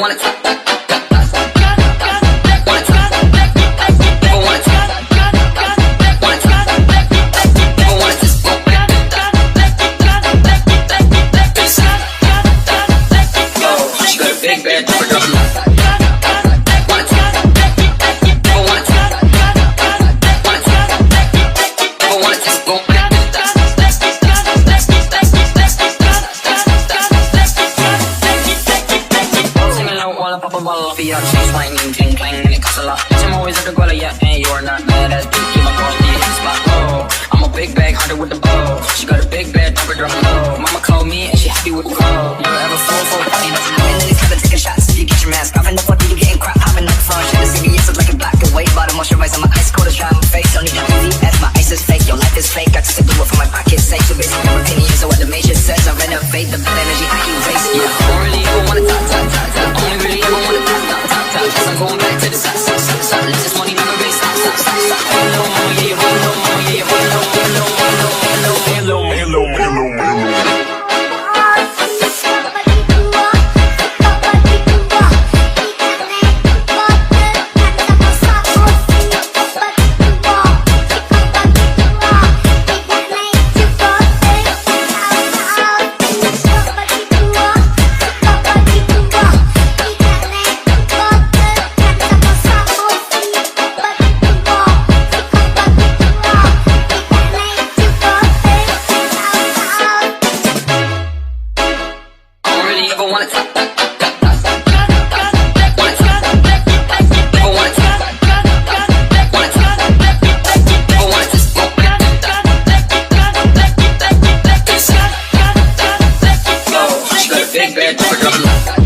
wanna talk. Big bad double double. Change my name, cling clang, and it costs a lot. I'm always at the guala, yeah, and you are not bad as dude. Keep my girl, yeah, hit the spot, oh. I'm a big bag hunter with the bow. She got a big bad double drum low. Mama called me and she happy with the flow. You ever fall for a party? And then it's kinda taking shots till you get your mask off. And the party you getting crap, hopping up front. Shit, the CBS is like a black and white bottom. Moisturizer, my ice cold is dry on my face. Don't need that easy as my ice is fake. Your life is fake. I just simply work for my pocket's sake. So basically, my opinion is what the major says. I renovate the bad energy I keep waste. Yeah, I don't really ever wanna talk. Only really ever wanna talk. Cause I'm going back to the side. Let this money never really stop. Hello, mama, yeah, hello, mama, yeah, hello. Big bad double double.